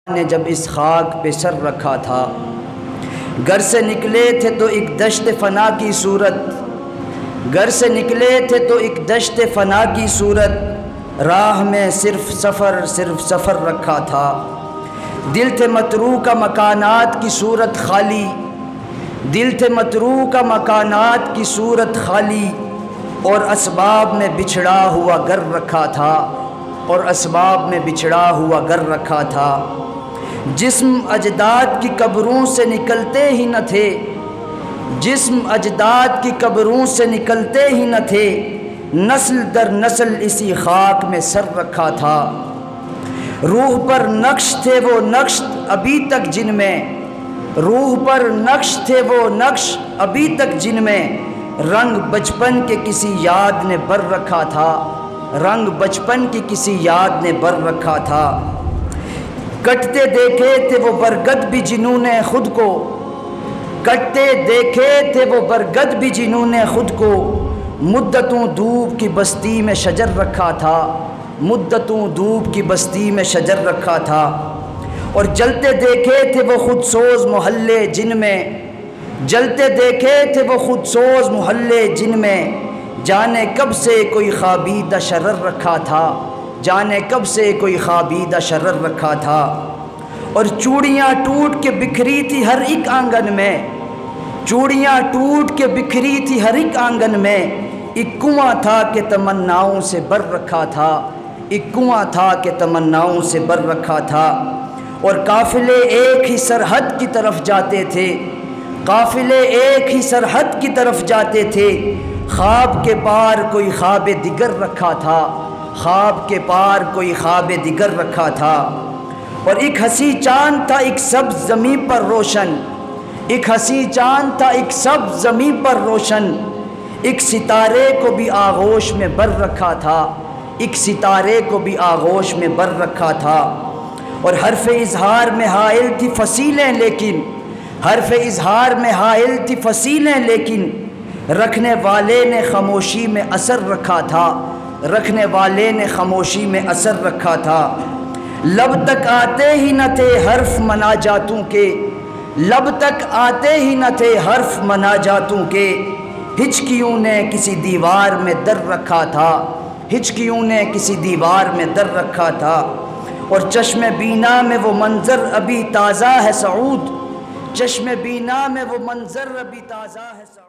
نے جب اس خاک پہ سر رکھا تھا، گھر سے نکلے تھے تو ایک دشت فنا کی صورت، گھر سے نکلے تھے تو ایک دشت فنا کی صورت، راہ میں صرف سفر رکھا تھا، دل تھے متروکہ مکانات کی صورت خالی، دل تھے متروکہ مکانات کی صورت خالی، اور اسباب میں بچھڑا ہوا گھر رکھا تھا، اور اسباب میں بچھڑا ہوا گھر رکھا تھا، جسم اجداد کی قبروں سے نکلتے ہی نہ تھے، جسم اجداد کی قبروں سے نکلتے ہی نہ تھے، نسل در نسل اسی خاک میں سر رکھا تھا، روح پر نقش تھے وہ نقش ابھی تک جن میں، روح پر نقش تھے وہ نقش ابھی تک جن میں، رنگ بچپن کے کسی یاد نے بر رکھا تھا، رنگ بچپن کی کسی یاد نے بر رکھا تھا، کٹتے دیکھے تھے وہ برگد بھی جنہوں نے خود کو، کٹتے دیکھے تھے وہ برگد بھی جنہوں نے خود کو، مدتوں دھوپ کی بستی میں شجر رکھا تھا، مدتوں دھوپ کی بستی میں شجر رکھا تھا، اور جلتے دیکھے تھے وہ خود سوز محلے جن میں، جلتے دیکھے تھے وہ خود سوز محلے جن میں، جانے کب سے کوئی خوابیدہ شرر رکھا تھا، جانے کب سے کوئی خوابیدہ شرر رکھا تھا، اور چوڑیاں ٹوٹ کے بکھری تھی ہر ایک آنگن میں، چوڑیاں ٹوٹ کے بکھری تھی ہر ایک آنگن میں، ایک کنواں تھا کہ تمناؤں سے بر رکھا تھا، ایک کنواں تھا کہ تمناؤں سے بر رکھا تھا، اور قافلے ایک ہی سرحد کی طرف جاتے تھے، قافلے ایک ہی سرحد کی طرف جاتے تھے، خواب کے پار کوئی خواب دیگر رکھا تھا، خواب کے پار کوئی خواب دیگر رکھا تھا، اور ایک ہنسی چاند تھا ایک سبز زمین پر روشن، ایک ہنسی چاند تھا ایک سبز زمین پر روشن، ایک ستارے کو بھی آغوش میں بر رکھا تھا، ایک ستارے کو بھی آغوش میں بر رکھا تھا، اور حرف اظہار میں حائل تھی فصیلیں لیکن، حرف اظہار میں حائل تھی فصیلیں لیکن، رکھنے والے نے خاموشی میں اثر رکھا تھا، رکھنے والے نے خاموشی میں اثر رکھا تھا، لب تک آتے ہی نہ تھے حرف مناجاتوں کے، لب تک آتے ہی نہ تھے حرف مناجاتوں کے، ہچکیوں نے کسی دیوار میں در رکھا تھا، ہچکیوں نے کسی دیوار میں در رکھا تھا، اور چشم بینا میں وہ منظر ابھی تازہ ہے سعود، چشم بینا میں وہ منظر ابھی تازہ ہے سعود۔